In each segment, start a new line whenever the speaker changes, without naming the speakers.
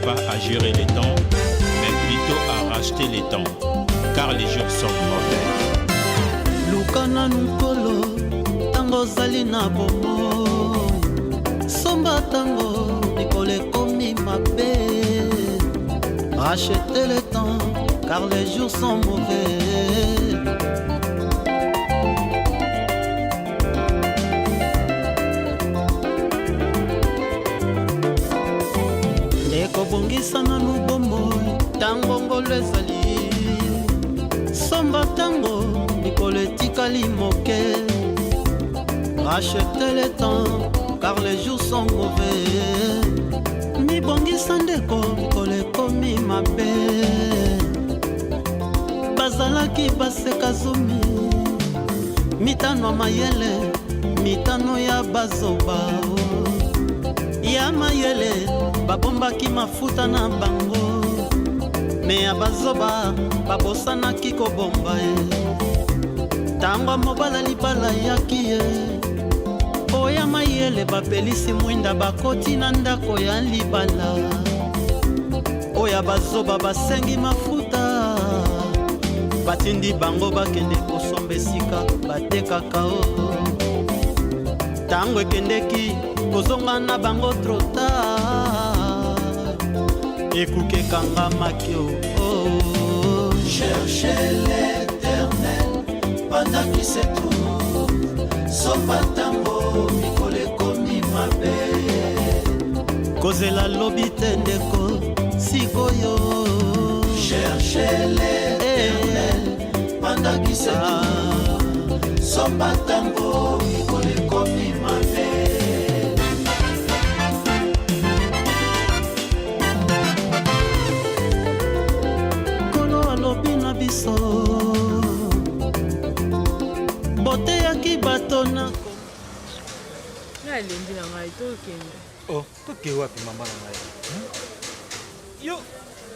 pas à gérer les temps, mais plutôt à racheter les temps, car les jours sont mauvais.
Lukana nukolo, tango zali na bomo, somba tango, nikole komi mabe. Rachetez le temps, car les jours sont mauvais. Nekobongisa na lubomo, tango ngolo ezali. Somba tango, nikolo etikali moke. Rachetez le temps, car les jours sont mauvais. Mibongisa ndeko, nikolo ekomi mabe. Bazalaki baseka zomi, mitano ya mayele, mitano ya bazoba. Ya mayele, babombaki mafuta na bango, me ya bazoba, babosanaki kobomba ye. Tango mobala libala yaki ye, oya mayele bapelisi mwinda bakoti na ndako ya libala. Oya bazoba basengi mafuta, batindi bango bakende kosomba esika batekaka o. Tango ekendeki kozonga na bango trota, ekukekanga makio.
Cherchez l'éternel pendant qu'il se trouve, somba tango mikole komi mabe.
Kozela lobi te ndeko sikoyo.
Cherchez l'éternel pendant qu'il se trouve, somba tango mikole komi mabe.
Kolo alobi na biso, bote yaki bato na
Nalendi na ngai tokende.
Oh, toke wapi mama na ngai? Yo,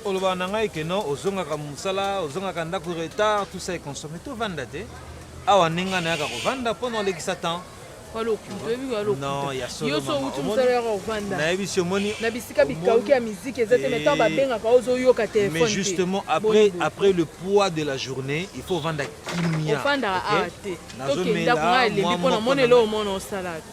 oloba na ngai ke no ozongaka musala, ozongaka ndako retard, tout ça est consommé. To vanda te. Awa ninga na yaka kovanda pono lekisa temps.
Walokuta ebi walokuta.
Non, ya solo
Yo so
mama.
utu musala ya kovanda.
Na ebi si omoni.
Na bisika bikauki ya musique ezate metant babengaka ozoyoka téléphone.
Mais justement après le poids de la journée, il faut vendre kimia.
Ofanda a te.
Nazomela,
Tokenda kwa elembi
moi,
pona
moi,
monelo omono salade.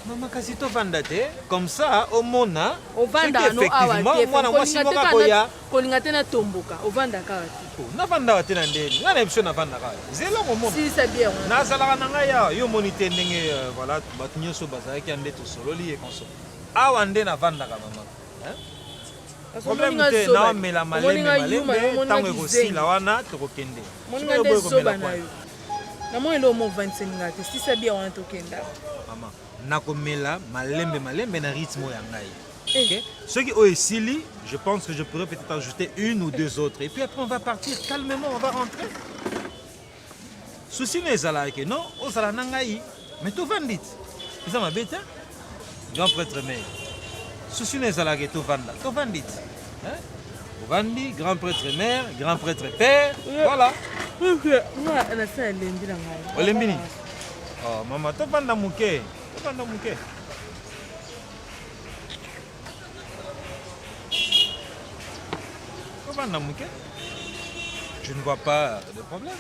Maman kasi to vanda te. Comme ça, au mona.
Ovanda no awa te.
Mwana mwasi moka koya.
Kolinga te na tomboka. Ovanda ka te.
Na vanda wa te na ndeni. Ngana ebiso na vanda ka. Zelo momona.
Si c'est bien.
Na zalaka na ngai ya yo moni te ndenge voilà batu nyonso bazalaki ande to sololi e consomme. Awa nde na vanda ka mama. Hein? Problème te na mela malembe tango ekosila wana tokokende.
Moninga nde soba na yo. Na mo elo mo 25 ngate. Si c'est bien wana tokenda.
Maman, nakomela malembe na rythme ya ngai. OK? Ceux qui ont esili, je pense que je pourrais peut-être ajouter une ou deux autres et puis après on va partir calmement, on va rentrer. Souci n'est zala que non, on zala nangai, mais tout vendit. Ça m'a bête. Grand prêtre mère. Souci n'est zala que tout vendit. Hein? Vandi, grand prêtre mère, grand prêtre père, voilà.
Moi, na sa elembi na ngai.
Olembini. Oh maman, to vanda muke. To vanda muke. To vanda muke. Je ne vois pas de problème.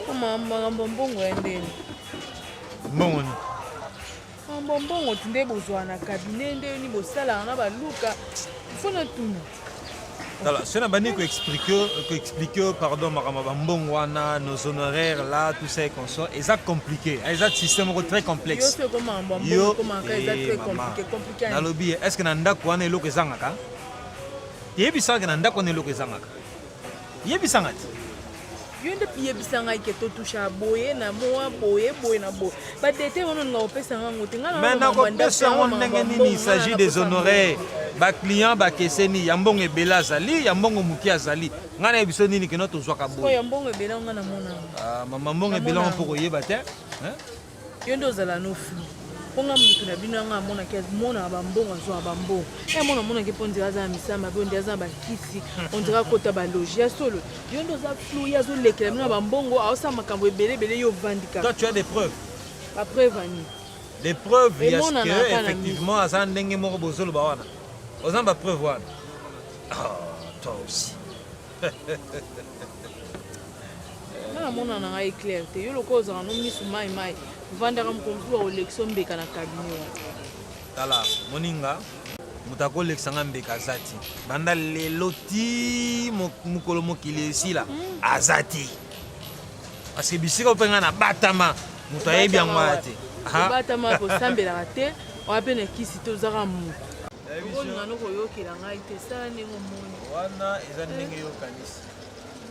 Koma mbongo ya ndeni.
Bon.
Mbongo tinde bozwa na cabinet ndeni bosala na baluka. Fona tuna.
Alors, si on a banni expliquer pardon, wana, nos honoraires là, tout ça est comme ça, et ça compliqué, et ça système très complexe.
Yo, très compliqué.
Na lobby, est-ce que nanda kwa ne loke zangaka? Yebisa que nanda kwa ne loke zangaka. Yebisa ngati.
Yo nde yebisa ngai ke to toucha boye na moa boye na boye. Ba dete wono nga opesa ngango tinga na.
Il s'agit des honoraires. Ba client ba keseni yambongo ebela zali yambongo muki azali ngana ebiso nini ke noto zwaka bo
yambongo ebela ngana mona
mama mbongo ebela mpoko yeba te
hein yo ndo zala no flu ponga mutu na bino nga mona ke mona ba mbongo zo ba mbongo mona ke pondi aza misama bo ndi aza ba kisi on dira kota ba logia solo yo ndo za flu ya zo lekela bino ba mbongo aosa makambo ebele yo vandika.
Toi tu as des preuves?
Ba preuve ani
des preuves il y a que effectivement aza ndenge moko bozolo ba wana Aux amba preuve wana. Oh, toi aussi.
Nana mona na ngai clair te. Yo loko ozala no misu mai mai. Vandaka mkonzi wa olekso mbeka na cabinet.
Tala, moninga. Mutako leksanga mbeka azati. Banda lelo ti mukolo mokili esila azati. Parce que bisika openga na batama mutu ayebi yango ate.
Batama ko sambela te. Wape na kisi to zaka mu. Olinga no koyokela ngai te sala ndenge moni.
Wana eza ndenge yo kanisi.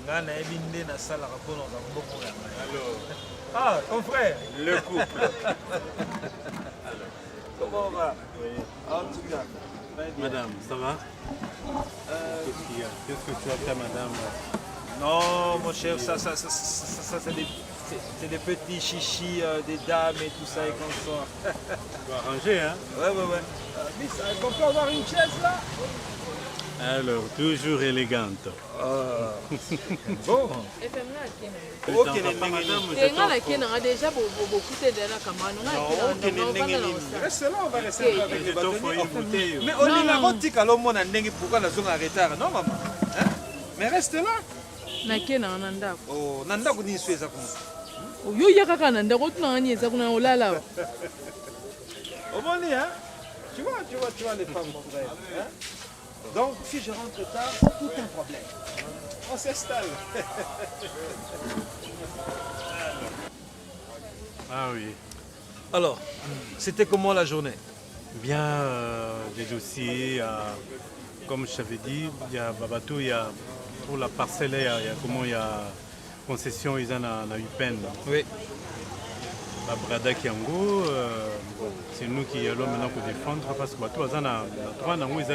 Nga na yebi nde na sala ka pona ka mboko ya ngai. Alors. Ah, ton frère, le couple. Comment on va? En tout cas.
Madame, ça va? Qu'est-ce qu'il y a? Qu'est-ce que tu as fait, madame?
Non, mon cher, ça c'est des petits chichis, des dames et tout ça et comme ça.
Tu vas arranger, hein?
Ouais. Miss, on peut avoir une chaise là?
Alors, toujours élégante.
Bon.
Ok, madame, je t'en
Reste là, on va rester avec les bâtonniers.
une bouteille.
Mais on est là, on dit qu'à l'homme, on a n'engue pourquoi la zone en retard. Non, maman. Hein? Mais reste là.
nakena na ndako.
Oh, na ndako ni sweza kuma.
Yo yaka kana ndako tunangani eza kuna olala.
Omoni, hein? Tu vois les femmes, mon frère. Hein? Donc, si je rentre tard, c'est tout un problème. On s'installe.
Ah oui.
Alors, c'était comment la journée?
Bien, des dossiers, comme je t'avais dit, il y a Babato, il y a pour la parcelle, il y a concession, ils en ont eu peine.
Oui.
La Brada Kiango, c'est nous qui allons maintenant pour défendre parce que Bato, ils ont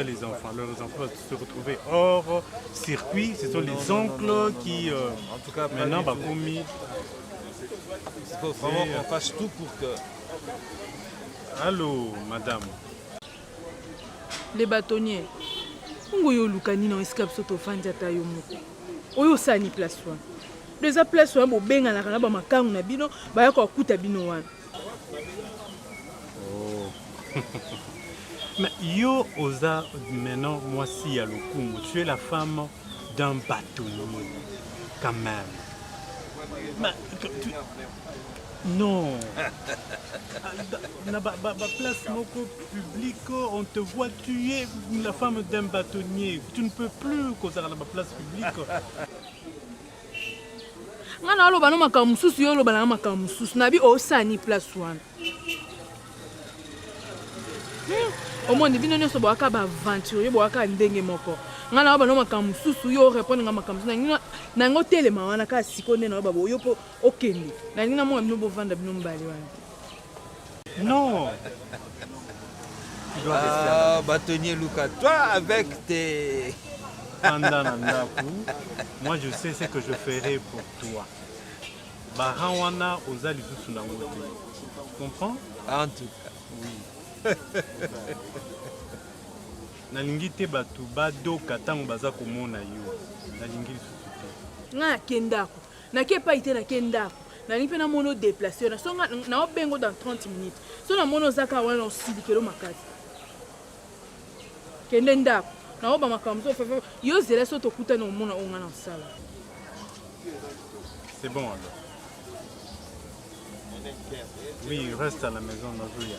les enfants. Leurs enfants vont se retrouver hors circuit. Ce sont les oncles qui,
en tout cas,
maintenant, bah, commis.
Il faut vraiment qu'on fasse tout pour que...
Allô, madame.
Les bâtonniers. Ngoyo lukani na escape soto fanja ta yo moko. Oyo sani place wana. Deza place wana bobenga na kana ba makangu na bino ba ya ko kuta bino wana.
Oh. Mais yo oza maintenant moi si à Lukumu, tu es la femme d'un bâtonnier quand même. Mais, non. Na place moko publique, on te voit, tu es la femme d'un bâtonnier. Tu ne peux plus causer à la place publique.
Ngana aloba no makamususu yo loba na makamususu na bi osani place wana. Omoni bino nyoso boaka ba aventure boaka ndenge moko. Ngana aloba no makamususu yo répondre nga makamususu na ngo telema wana ka sikone na babo yo po okende. Na ngina mo bino bovanda bino mbali wana.
Non.
Ah, bâtonnier Luka, toi avec tes...
Moi je sais ce que je ferai pour toi. Barawana oza lisusu na ngote. Tu comprends?
En tout cas.
Oui. Nalingi te batu badoka tango baza komona yo. Nalingi lisusu te.
Nga kendako. Na kepa ite na kendako. Na nipe na mono déplacé na songa na obengo dans 30 minutes. So na mono zaka wana osidikelo makasi. Kende ndako. Na oba makamzo fefe yo zela so tokuta na mona onga na sala.
C'est bon alors. Oui, reste à la maison Nazuya.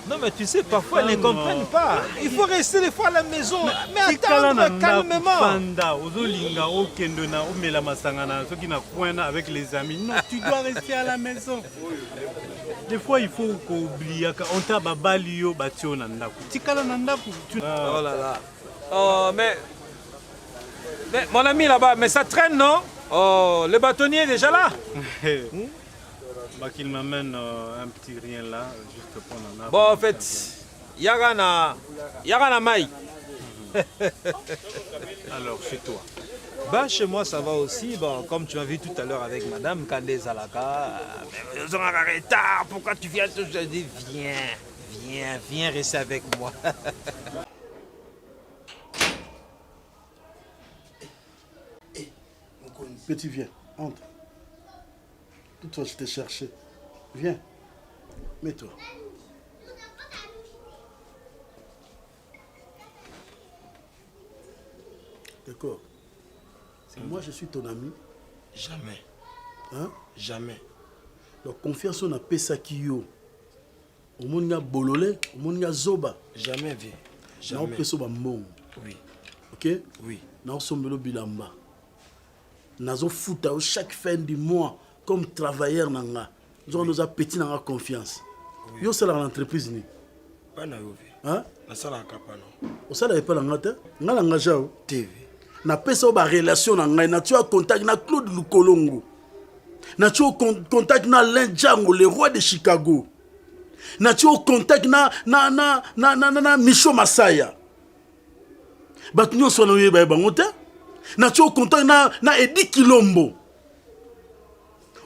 Non mais tu sais, parfois ils ne comprennent pas. Il faut rester des fois à la maison. Mais attendre calmement.
Panda, ozolinga okendo na omela masangana soki na kwena avec les amis. Non, tu dois rester à la maison. Des fois il faut oublier on t'a babali yo batio na ndako. Tikala na ndako.
Oh là là. Oh mais mon ami là-bas, mais ça traîne non? Oh, le bâtonnier est déjà là.
Bah qu'il m'amène un petit rien là, juste pour en avoir.
Bon, en fait, Yagana Mai.
Alors, chez toi?
Bah, chez moi, ça va aussi. Bon, comme tu m'as vu tout à l'heure avec madame Kandé Zalaka. Mais nous sommes en retard. Pourquoi tu viens tout? Je dis, viens rester avec moi.
Petit, viens, entre. Toi, je t'ai cherché. Viens, mets-toi. D'accord. Moi, je suis ton ami.
Jamais.
Hein?
Jamais.
Donc, confiance, on a pesa kiyo. Au monde, il y a bololé, au monde, il y a zoba.
Jamais, vie.
Jamais. On peut sauver mon.
Oui.
Ok?
Oui.
Nous sommes le bilamba. Nous avons foutu chaque fin du mois comme travailleur. Nous avons nos petits dans la confiance. Yo, c'est l'entreprise.
Pas na yo.
Hein?
Na sala kapano.
Au salaire pas l'engagé. Nous avons engagé.
TV.
Na pesa ba relation na ngai na tu as contact na Claude Lukolongo. Na tu as contact na Alain Django, le roi de Chicago. Na tu as contact na Micho Masaya. Bat nyonso na yeba bango te. Na tu as contact na Eddie Kilombo.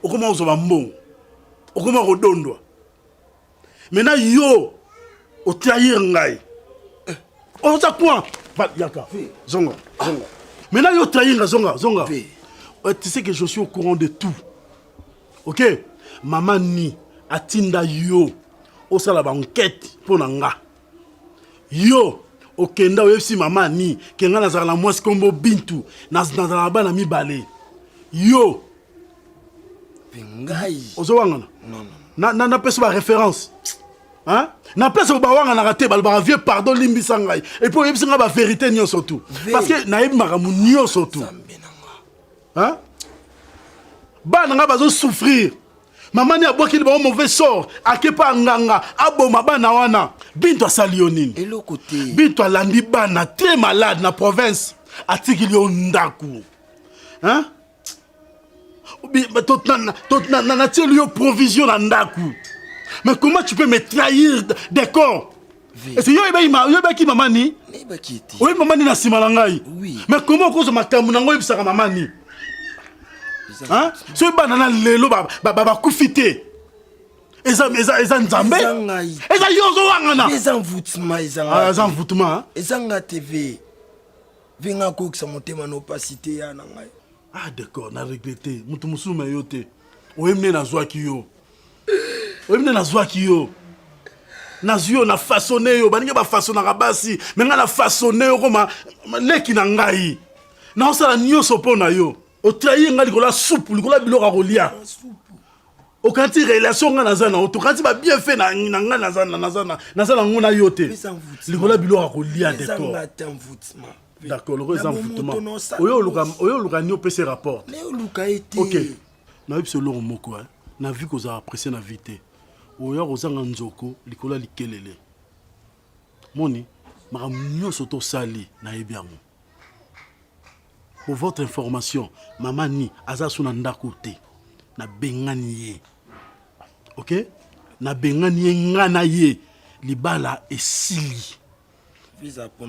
Okoma ozoba mbongo. Okoma rodondwa. Mena yo o trahir ngai. On ça quoi? Yaka. Zonga. Maintenant, yo trahir zonga. Tu sais que je suis au courant de tout. OK? Maman ni atinda yo o sala ba enquête pour nanga. Yo okenda oyebisi maman ni kenga na zala mwasi kombo Bintu na bana mibale. Yo
Ngai.
ozowanga
Non.
Na pesa ba référence. Hein? Na place au bawanga na raté balbara vieux pardon limbisa ngai et puis yebisa nga ba vérité nyo surtout parce que na yebi makamu nyo surtout. Hein? Bana nga bazo souffrir. Maman ni aboki ba mauvais sort akepa nganga aboma bana wana Bintu asalionine.
Et l'autre côté.
Bintu alandi bana très malade na province atikili yo ndaku. Hein? Na tieli yo provision na ndaku. Mais comment tu peux me trahir des corps? Et c'est yo qui maman ni? Oui, maman ni na simalangai.
Oui.
Mais comment cause makamu nango yebisaka maman ni? Hein? Ce banana lelo ba kufite. Eza nzambe. Eza yozo wangana.
Eza envoûtement,
eza envoûtement.
Eza nga TV. Venga ko kisa motema no opacité ya na ngai.
Ah d'accord, na regretté. Mutu musuma yote. Oyemne na zwaki yo. Oyemne na zwaki yo. Nazio na façonné yo, baninga ba façonna basi, menga na façonné yo koma leki na ngai. Na osala nyoso pona yo. O trahir nga likola soupe, likola biloko kolia. O kanti relation nga nazana, o to kanti ba bien fait na nga nazana ngona yote. Likola biloko kolia d'accord. D'accord, le reste envoûtement. Oyo luka ni opese rapport. OK. Na yebso lo moko hein. Na vu ko za apprécier na vite. Oya kozanga nzoko likola likelele. Moni, mara nyoso to sali na yebiango. Pour votre information, maman ni aza suna ndako te na bengani ye. OK? Na bengani ye ngana ye libala esili.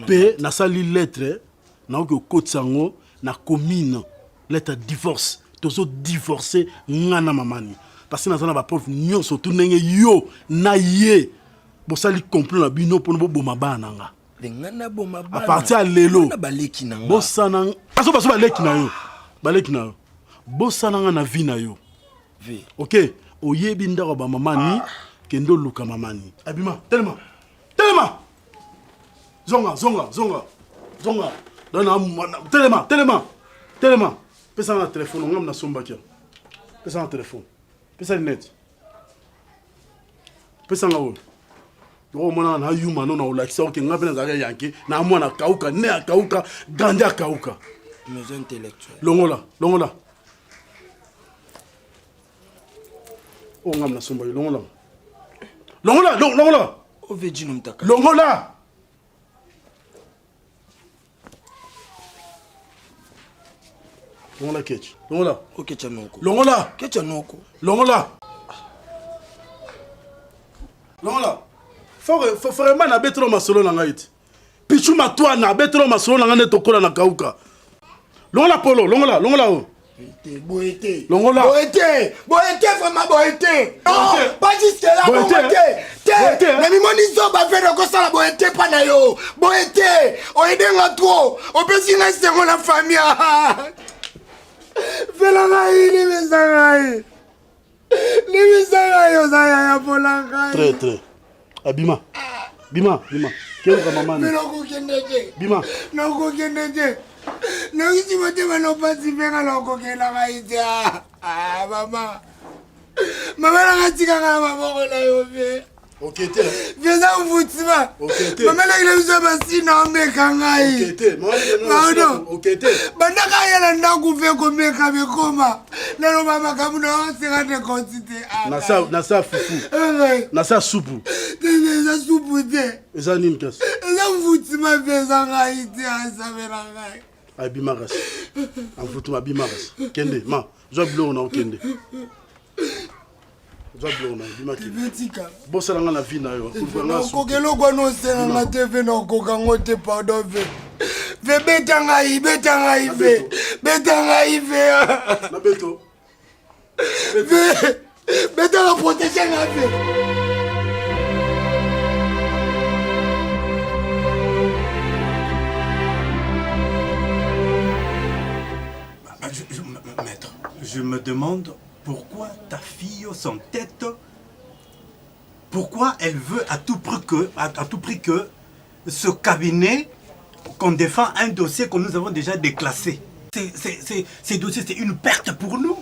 Pe na sali lettre na ko kotsango na commune lettre divorce. Tozo divorcer ngana mamani. Parce que na ba prof nyo surtout ndenge yo na ye. Bo sali complot na bino pour no boma bana nga. À partir à lelo. Bosana aso baso baleki na yo. Baleki na yo. Bosana na vie na yo. OK, oyebi ndako ba mamani kendo luka mamani. Abima, tellement. Zonga. Dona tellement. Pesa na téléphone, ngam na somba kia. Pesa na téléphone. Pesa net. Pesa ngawo. Yo mona na yuma no na ulakisa oke ngapena za yanki na mwana kauka ne akauka grande akauka.
Mes intellectuels.
Longola. O ngam na somba longola.
O veji no mtaka.
Longola. Longola kechi. Longola.
O kecha noko.
Longola.
Kecha noko.
Longola. Faut vraiment na betro masolo na ngaiti. Pichu matwa na betro masolo na ngane tokola na kauka. Longola polo, longola o.
Boete.
Longola.
Boete, vraiment boete. Non, pas juste là, boete. Mais mi moni zo ba faire ko sala boete pa na yo. Boete, o edenga trop. O pesi na sengo na famille. Fela ngai ni misangai. Ni misangai yo za ya polanga.
Très. Bima. Quel est maman?
Mais non ko kendeje.
Bima.
Non ko kendeje. nokisi motema nopasi mpenga nakokelaka ite mama mama nanga tikanga na maboko na yo mpe vieza mvutima mama nakila biso basina omeka ngai bandaka yela ndako mpe komeka bekoma naloba makambo na osekate konti te
nasa fufu nasa supu
eza supu te
eza nini kasi
eza mvutima mpe eza ngai te asabela ngai
abimakasi amvutuma abimakasi kende ma zwa biloko na okende zwa biloko na
bimakibetika
bosalanga na vi na yo
nakokeloko wana oselanga te ve nakokango te pardon ve ve beta ngai ve beta ngai ve
na beto
beta na protege nga ve
Maître, je me demande pourquoi ta fille s'entête, pourquoi elle veut à tout prix que ce cabinet, qu'on défend un dossier que nous avons déjà déclassé. Ces dossiers, c'est une perte pour nous.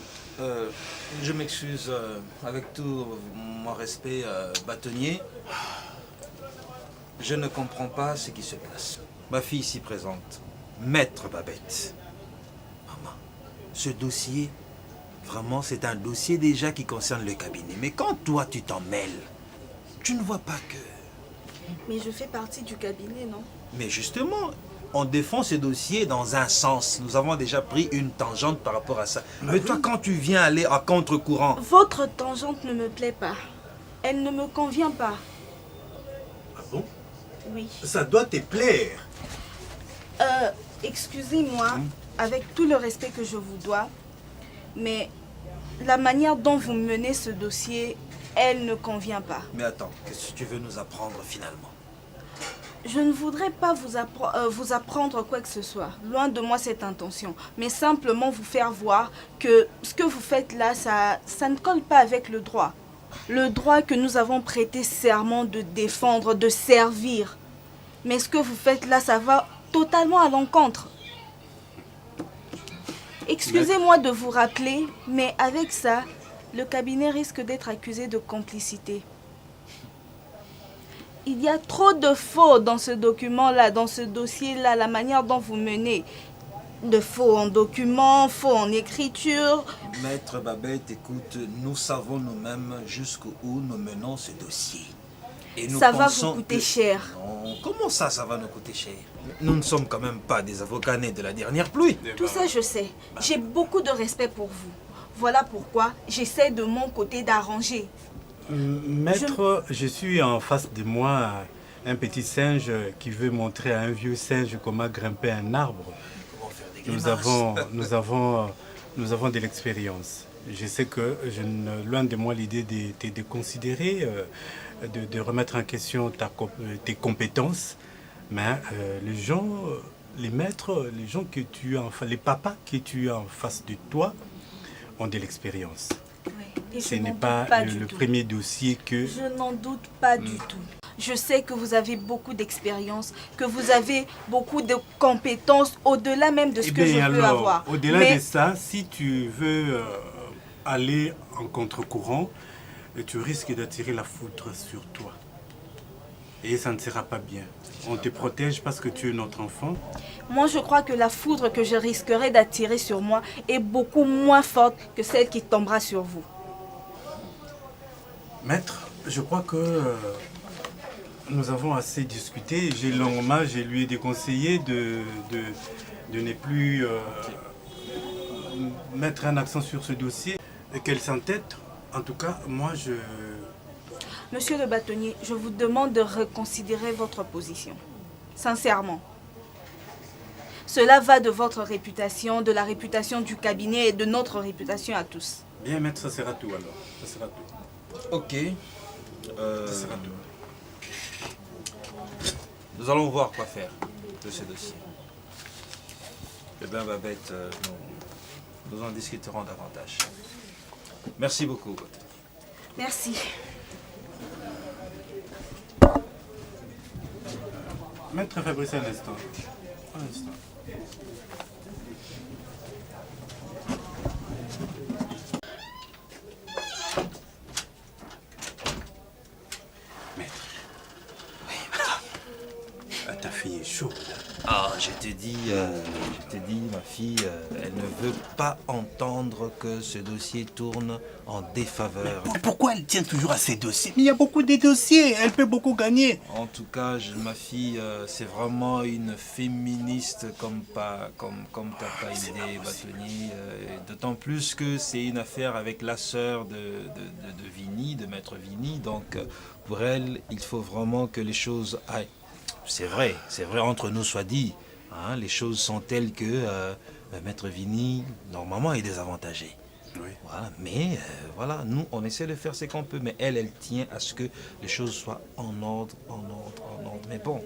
Je m'excuse avec tout mon respect bâtonnier. Je ne comprends pas ce qui se passe. Ma fille ici présente, Maître Babette. Maman, ce dossier, vraiment, c'est un dossier déjà qui concerne le cabinet. Mais quand toi, tu t'en mêles, tu ne vois pas que...
Mais je fais partie du cabinet, non?
Mais justement, on défend ce dossier dans un sens. Nous avons déjà pris une tangente par rapport à ça. Mais toi, quand tu viens aller à contre-courant...
Votre tangente ne me plaît pas. Elle ne me convient pas.
Ah bon?
Oui.
Ça doit te plaire.
Excusez-moi, avec tout le respect que je vous dois, mais la manière dont vous menez ce dossier, elle ne convient pas.
Mais attends, qu'est-ce que tu veux nous apprendre finalement?
Je ne voudrais pas vous apprendre quoi que ce soit. Loin de moi cette intention. Mais simplement vous faire voir que ce que vous faites là, ça ne colle pas avec le droit. Le droit que nous avons prêté serment de défendre, de servir. Mais ce que vous faites là, ça va totalement à l'encontre. Excusez-moi de vous rappeler, mais avec ça, le cabinet risque d'être accusé de complicité. Il y a trop de faux dans ce document-là, dans ce dossier-là, la manière dont vous menez. De faux en documents, faux en écriture.
Maître Babette, écoute, nous savons nous-mêmes jusqu'où nous menons ce dossier. Et nous
ça va vous coûter cher.
Non, comment ça va nous coûter cher? Nous ne sommes quand même pas des avocats nés de la dernière pluie.
Tout ça, je sais. J'ai beaucoup de respect pour vous. Voilà pourquoi j'essaie de mon côté d'arranger.
Maître, je suis en face de moi un petit singe qui veut montrer à un vieux singe comment grimper un arbre. Nous avons de l'expérience. Je sais que loin de moi l'idée de considérer, de remettre en question tes compétences, mais les gens, les maîtres, les gens que tu as, enfin les papas que tu as en face de toi ont de l'expérience.
Oui,
ce n'est pas le premier dossier que...
Je n'en doute pas du tout. Je sais que vous avez beaucoup d'expérience, que vous avez beaucoup de compétences au-delà même de ce que je peux avoir.
Au-delà de ça, si tu veux aller en contre-courant, tu risques d'attirer la foudre sur toi. Et ça ne sera pas bien. On te protège parce que tu es notre enfant.
Moi, je crois que la foudre que je risquerais d'attirer sur moi est beaucoup moins forte que celle qui tombera sur vous.
Maître, je crois que nous avons assez discuté. J'ai longuement, je lui ai déconseillé de ne plus mettre un accent sur ce dossier et qu'elle s'entête. En tout cas, moi, je...
Monsieur le bâtonnier, je vous demande de reconsidérer votre position. Sincèrement. Cela va de votre réputation, de la réputation du cabinet et de notre réputation à tous.
Bien, maître, ça sera tout alors. Ça sera tout.
Ok.
Ça sera tout.
Nous allons voir quoi faire de ce dossier. Eh bien, Babette, nous en discuterons davantage. Merci beaucoup.
Merci.
Maître Fabrice, un instant. Un instant.
chaud.
Ah, je t'ai dit, ma fille, elle ne veut pas entendre que ce dossier tourne en défaveur.
Pourquoi elle tient toujours à ces dossiers? Mais il y a beaucoup de dossiers, elle peut beaucoup gagner.
En tout cas, ma fille, c'est vraiment une féministe comme t'as pas idée, bâtonnier. D'autant plus que c'est une affaire avec la sœur de Vini, de Maître Vini. Donc, pour elle, il faut vraiment que les choses aillent. C'est vrai, entre nous soit dit. Hein, les choses sont telles que Maître Vini, normalement, est désavantagé. Oui. Voilà, mais voilà, nous, on essaie de faire ce qu'on peut, mais elle tient à ce que les choses soient en ordre. Mais bon,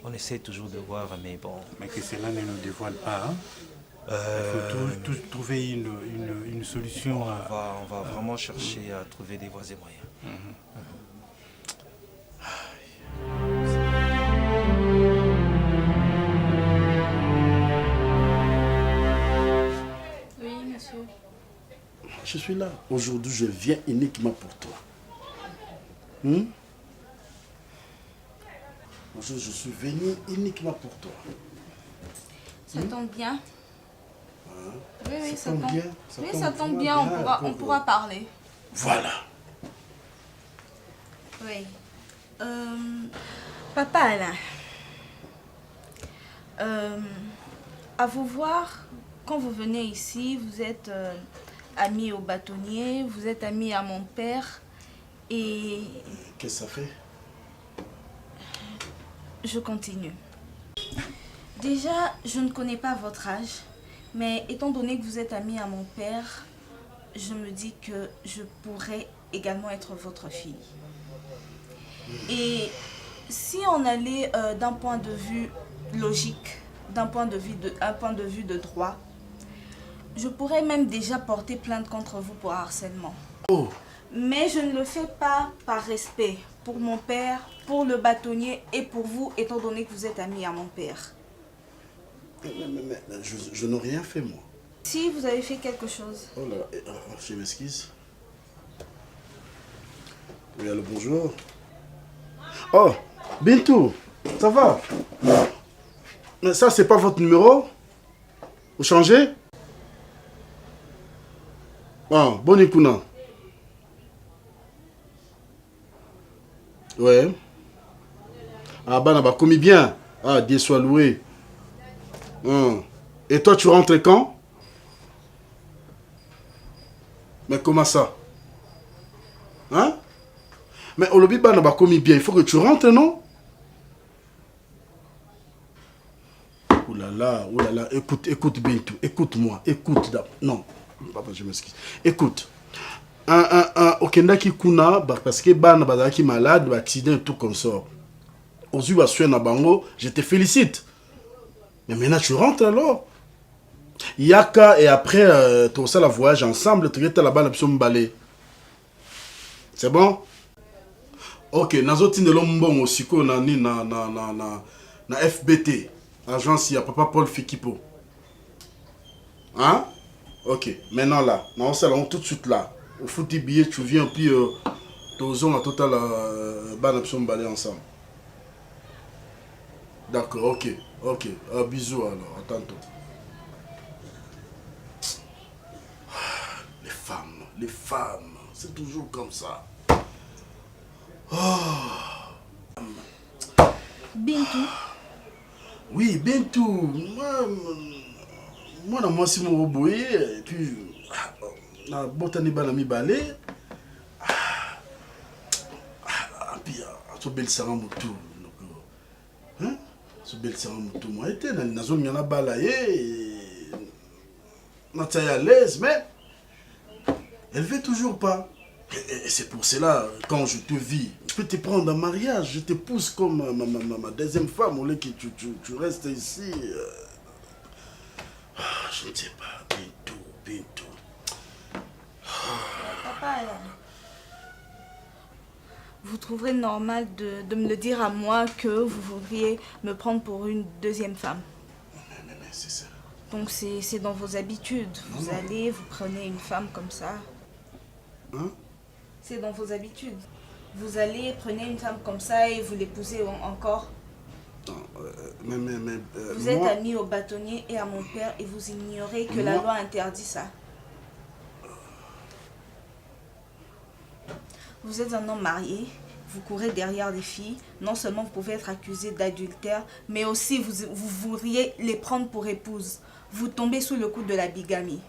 on essaie toujours de voir, mais bon.
Mais que cela ne nous dévoile pas, hein? Il faut trouver une solution.
On va vraiment chercher à trouver des voies et moyens.
Je suis là. Aujourd'hui, je viens uniquement pour toi. Aujourd'hui, je suis venu uniquement pour toi.
Ça tombe bien. Oui,
ça tombe bien.
Ça tombe bien, on pourra parler.
Voilà.
Oui. Papa Alain, à vous voir, quand vous venez ici, vous êtes ami au bâtonnier, vous êtes ami à mon père et...
Qu'est-ce que ça fait?
Je continue. Déjà, je ne connais pas votre âge, mais étant donné que vous êtes ami à mon père, je me dis que je pourrais également être votre fille. Et si on allait d'un point de vue logique, d'un point de vue de droit, je pourrais même déjà porter plainte contre vous pour harcèlement.
Oh.
Mais je ne le fais pas par respect pour mon père, pour le bâtonnier et pour vous, étant donné que vous êtes ami à mon père.
Mais je n'ai rien fait, moi.
Si vous avez fait quelque chose.
Oh là, je m'excuse. Oui, allô, bonjour. Oh, Bintou, ça va? Mais ça, c'est pas votre numéro? Vous changez? Ah, bon Ikuna. Ouais. Ah, bah, bah, commis bien. Ah, Dieu soit loué. Et toi, tu rentres quand? Mais comment ça? Hein? Mais au lobby, bah, bah, commis bien. Il faut que tu rentres, non? Ouh là là, écoute Bintou, écoute-moi, écoute. Non, papa, je m'excuse. Écoute. Okendaki kuna parce que bana bazaki malade, accident et tout comme ça. Ozu ba soin na bango, je te félicite. Mais maintenant tu rentres alors. Yaka et après tout ça la voyage ensemble, tu étais là-bas na biso mbalé. C'est bon? OK, nazoti ndelo mbongo siko na ni na FBT, agence ya papa Paul Fikipo. Hein? OK, maintenant là, on s'allons tout de suite là. Au foot des billets, tu viens, puis Tozon à total banapson balai ensemble. D'accord, ok. Bisous alors, à tantôt. Les femmes, c'est toujours comme ça. Oh.
Bintou.
Oui, Bintou. Moi, c'est mon robot, et puis... na botani bana mibale puis azobelisanga motu azobelisanga motu moi ete nazolinga na bala ye natia ya l'aise mais elle veut toujours pas et c'est pour cela quand je te vis je peux te prendre en mariage, je te pousse comme ma deuxième femme au lieu que tu restes ici je ne sais pas Bintou.
Papa, vous trouverez normal de me le dire à moi que vous voudriez me prendre pour une deuxième femme.
Mais c'est ça.
Donc c'est dans vos habitudes. Vous allez, vous prenez une femme comme ça.
Hein?
C'est dans vos habitudes. Vous allez, prenez une femme comme ça et vous l'épousez encore. Vous êtes ami au bâtonnier et à mon père et vous ignorez que la loi interdit ça. Vous êtes un homme marié, vous courez derrière des filles. Non seulement vous pouvez être accusé d'adultère, mais aussi vous voudriez les prendre pour épouses. Vous tombez sous le coup de la bigamie.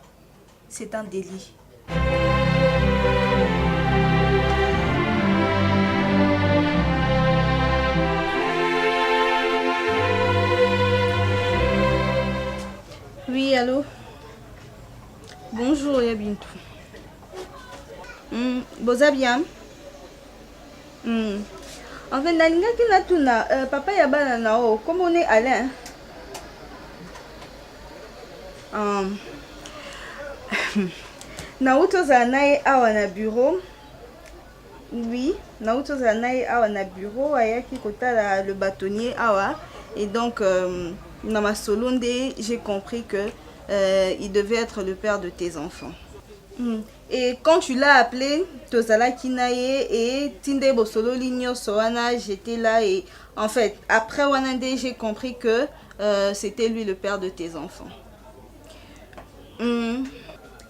C'est un délit. Oui, allô? Bonjour, Yabintou. Boza bien? En fait, nalingaki natuna papa ya bana nao, comment on est Alain? Nauto zanae awa na bureau. Oui, Nauto zanae awa na bureau, ayaki kotala le bâtonnier awa. Et donc, dans ma solonde, j'ai compris que il devait être le père de tes enfants. Et quand tu l'as appelé, Tozala Kinaye et Tinde Bosolo Ligno Soana, j'étais là et en fait, après Wanande, j'ai compris que c'était lui le père de tes enfants.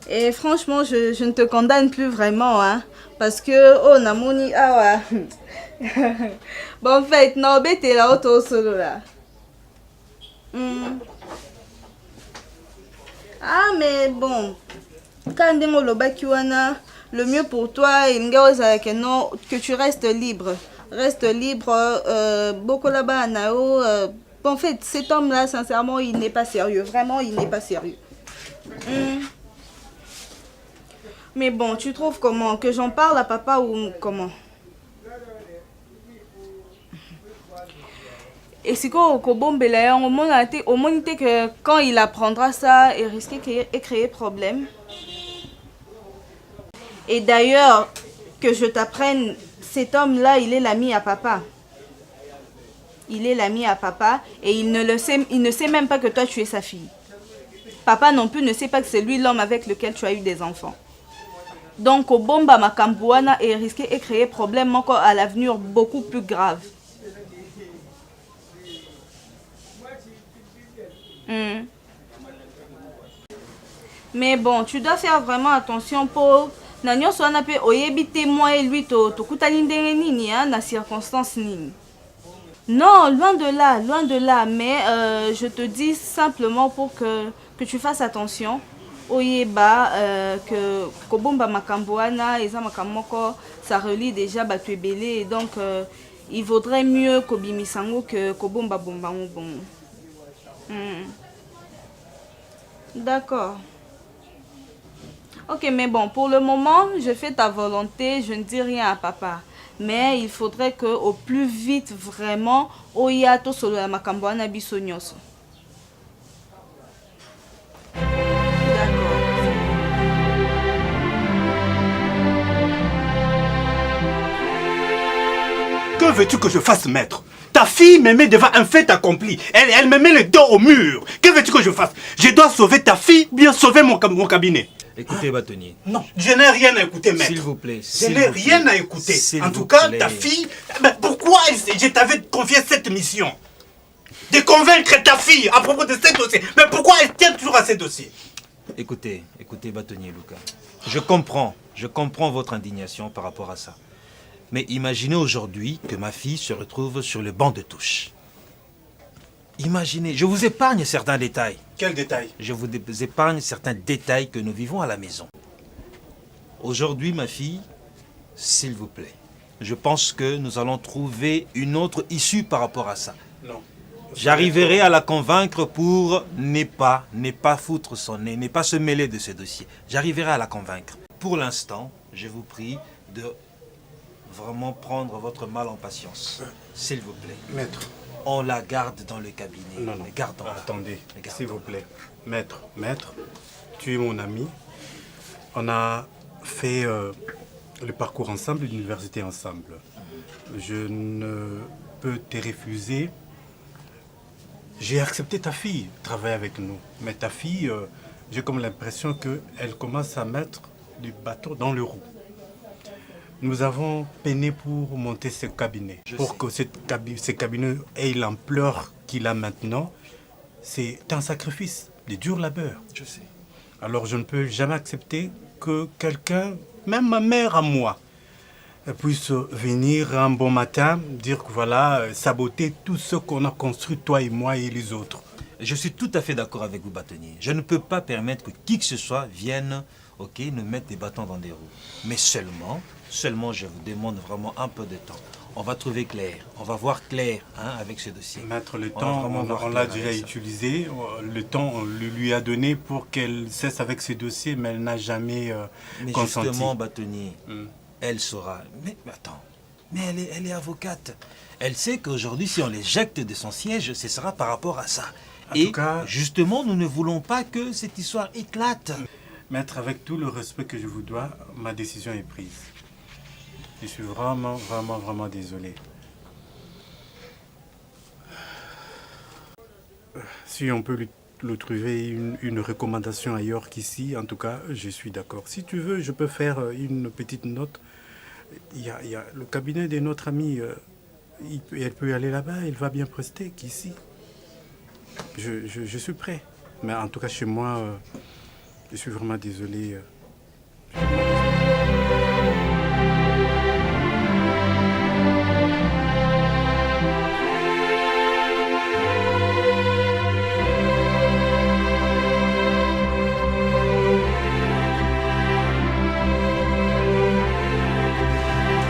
Et franchement, je ne te condamne plus vraiment, hein, parce que, oh, Namoni, ah ouais. Bon, en fait, non, t'es là, auto solo là. Ah, mais bon, quand le mieux pour toi, que tu restes libre. Reste libre. Beaucoup là-bas, Nao. En fait, cet homme-là, sincèrement, il n'est pas sérieux. Vraiment, il n'est pas sérieux. Mais bon, tu trouves comment? Que j'en parle à papa ou comment? Et si au moins que quand il apprendra ça, il risque de créer problème. Et d'ailleurs, que je t'apprenne, cet homme-là, il est l'ami à papa. Il est l'ami à papa et il ne sait même pas que toi, tu es sa fille. Papa non plus ne sait pas que c'est lui l'homme avec lequel tu as eu des enfants. Donc, au bomba makambouana et risquer de créer problème encore à l'avenir beaucoup plus grave. Mais bon, tu dois faire vraiment attention pour Nanyo soit pe oyebite moi et lui to kutali ndenge nini na circonstance nini. Non, loin de là, mais je te dis simplement pour que tu fasses attention. Oyeba que kobomba makamboana eza makamoko ça relie déjà batu ebele et donc il vaudrait mieux kobimisango que kobomba bomba bon. D'accord. Ok, mais bon, pour le moment, je fais ta volonté, je ne dis rien à papa. Mais il faudrait que au plus vite, vraiment, oyato solo la makamboana biso nyoso.
Que veux-tu que je fasse, maître? Ta fille me met devant un fait accompli. Elle me met le dos au mur. Que veux-tu que je fasse? Je dois sauver ta fille ou bien sauver mon cabinet?
Écoutez, bâtonnier.
Non, je n'ai rien à écouter, maître.
S'il vous plaît.
Je n'ai rien à écouter. En tout cas, ta fille... Mais pourquoi je t'avais confié cette mission? De convaincre ta fille à propos de ce dossier. Mais pourquoi elle tient toujours à ce dossier?
Écoutez, bâtonnier Lucas. Je comprends votre indignation par rapport à ça. Mais imaginez aujourd'hui que ma fille se retrouve sur le banc de touche. Imaginez, je vous épargne certains détails.
Quels détails?
Je vous épargne certains détails que nous vivons à la maison. Aujourd'hui, ma fille, s'il vous plaît, je pense que nous allons trouver une autre issue par rapport à ça.
Non.
J'arriverai à la convaincre pour ne pas foutre son nez, ne pas se mêler de ce dossier. J'arriverai à la convaincre. Pour l'instant, je vous prie de vraiment prendre votre mal en patience. S'il vous plaît.
Maître.
On la garde dans le cabinet.
Non.
Gardons-la.
Attendez, s'il vous plaît. Maître, tu es mon ami. On a fait le parcours ensemble, l'université ensemble. Je ne peux te refuser. J'ai accepté ta fille travailler avec nous. Mais ta fille, j'ai comme l'impression qu'elle commence à mettre du bateau dans le roue. Nous avons peiné pour monter ce cabinet. Pour que ce cabinet ait l'ampleur qu'il a maintenant, c'est un sacrifice, de dur labeur.
Je sais.
Alors je ne peux jamais accepter que quelqu'un, même ma mère à moi, puisse venir un bon matin, dire que voilà, saboter tout ce qu'on a construit, toi et moi et les autres.
Je suis tout à fait d'accord avec vous, bâtonnier. Je ne peux pas permettre que qui que ce soit vienne, ok, nous mettre des bâtons dans des roues. Mais seulement, je vous demande vraiment un peu de temps. On va trouver clair, on va voir clair avec ce dossier.
Maître, le temps, on l'a déjà utilisé. Le temps, on le lui a donné pour qu'elle cesse avec ses dossiers, mais elle n'a jamais
mais
consenti.
Justement, bâtonnier, elle saura. Mais attends, mais elle est avocate. Elle sait qu'aujourd'hui, si on l'éjecte de son siège, ce sera par rapport à ça.
En tout cas,
justement, nous ne voulons pas que cette histoire éclate.
Maître, avec tout le respect que je vous dois, ma décision est prise. Je suis vraiment désolé. Si on peut lui trouver une recommandation ailleurs qu'ici, en tout cas, je suis d'accord. Si tu veux, je peux faire une petite note. Il y a le cabinet de notre ami. Elle peut aller là-bas, elle va bien prester qu'ici. Je suis prêt. Mais en tout cas, chez moi, je suis vraiment désolé.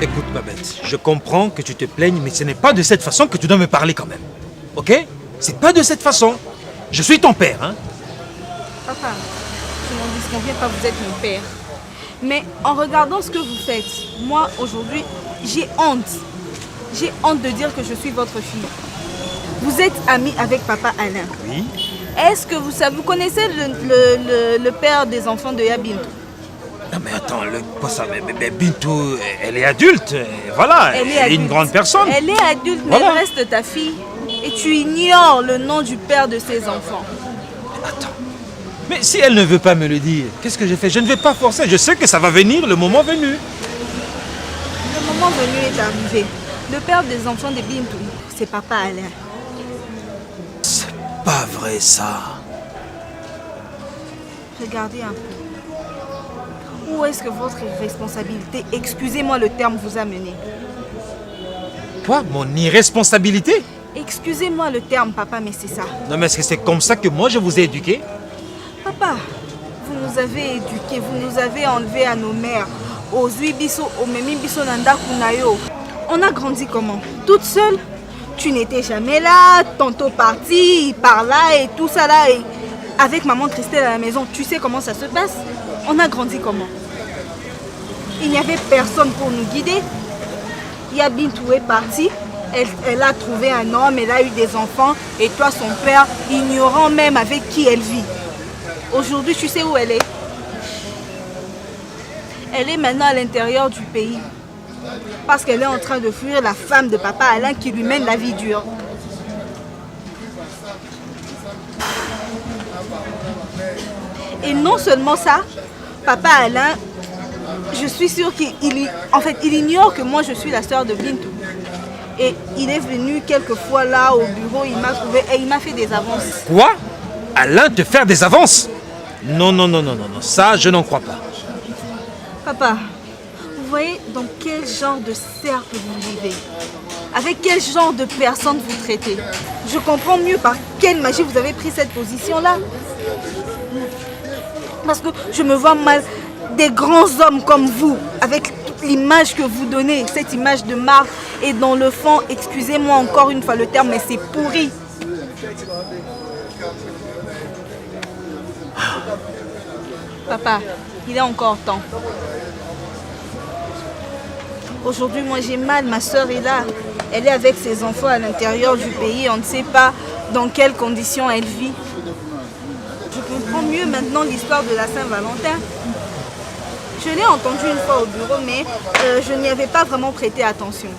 Écoute, Babette, je comprends que tu te plaignes, mais ce n'est pas de cette façon que tu dois me parler quand même. Ok? C'est pas de cette façon. Je suis ton père, hein?
Papa, je n'en disconviens pas, vous êtes mon père. Mais en regardant ce que vous faites, moi, aujourd'hui, j'ai honte. J'ai honte de dire que je suis votre fille. Vous êtes amie avec papa Alain.
Oui.
Est-ce que vous connaissez le père des enfants de Yabintou?
Non mais attends, mais Bintou, elle est adulte, voilà, elle est une grande personne.
Elle est adulte, mais elle reste ta fille. Et tu ignores le nom du père de ses enfants.
Attends, mais si elle ne veut pas me le dire, qu'est-ce que je fais? Je ne vais pas forcer, je sais que ça va venir le moment venu.
Le moment venu est arrivé. Le père des enfants de Bintou, c'est papa Alain.
C'est pas vrai ça.
Regardez un peu. Où est-ce que votre irresponsabilité, excusez-moi le terme, vous a mené?
Quoi? Mon irresponsabilité?
Excusez-moi le terme, papa, mais c'est ça.
Non mais est-ce que c'est comme ça que moi je vous ai éduqué?
Papa, vous nous avez éduqués, vous nous avez enlevés à nos mères. Aux Zuibiso, aux Memibiso Nanda Kunayo. On a grandi comment? Toute seule? Tu n'étais jamais là, tantôt parti, par là et tout ça là. Et avec maman Christelle à la maison, tu sais comment ça se passe? On a grandi comment? Il n'y avait personne pour nous guider. Yabintou est partie. Elle a trouvé un homme, elle a eu des enfants. Et toi, son père, ignorant même avec qui elle vit. Aujourd'hui, tu sais où elle est? Elle est maintenant à l'intérieur du pays. Parce qu'elle est en train de fuir la femme de papa Alain qui lui mène la vie dure. Et non seulement ça, papa Alain, je suis sûre qu'il ignore que moi je suis la sœur de Bintou. Et il est venu quelques fois là au bureau, il m'a trouvé et il m'a fait des avances.
Quoi? Alain te faire des avances? Non, ça je n'en crois pas.
Papa, vous voyez dans quel genre de cercle vous vivez? Avec quel genre de personne vous traitez? Je comprends mieux par quelle magie vous avez pris cette position-là. Parce que je me vois mal des grands hommes comme vous, avec l'image que vous donnez, cette image de marque. Et dans le fond, excusez-moi encore une fois le terme, mais c'est pourri. Papa, il est encore temps. Aujourd'hui, moi j'ai mal, ma soeur est là. Elle est avec ses enfants à l'intérieur du pays, on ne sait pas dans quelles conditions elle vit. Je comprends mieux maintenant l'histoire de la Saint-Valentin. Je l'ai entendu une fois au bureau, mais je n'y avais pas vraiment prêté attention.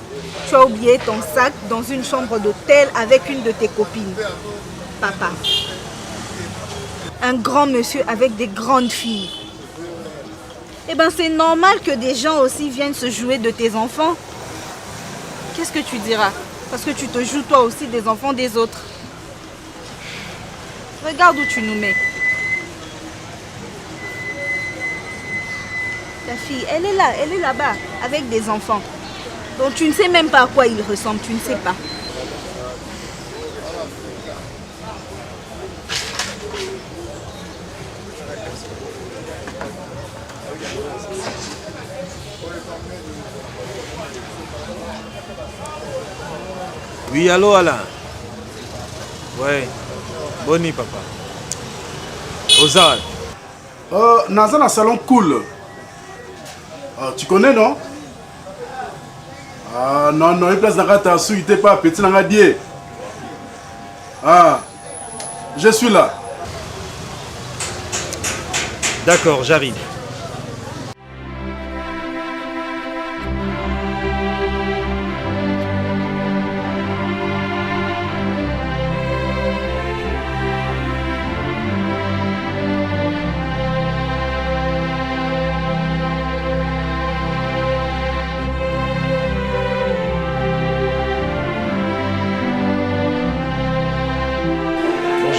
Tu as oublié ton sac dans une chambre d'hôtel avec une de tes copines. Papa. Un grand monsieur avec des grandes filles. Eh ben c'est normal que des gens aussi viennent se jouer de tes enfants. Qu'est-ce que tu diras? Parce que tu te joues toi aussi des enfants des autres. Regarde où tu nous mets. Ta fille, elle est là-bas, avec des enfants. Donc tu ne sais même pas à quoi ils ressemblent, tu ne sais pas.
Oui, allô Alain. Ouais. Boni papa. Ozal.
Naza na salon cool. Tu connais, non? Ah, non, non, une place dans ta sou, il pas petit dans la die. Ah, je suis là.
D'accord, j'arrive.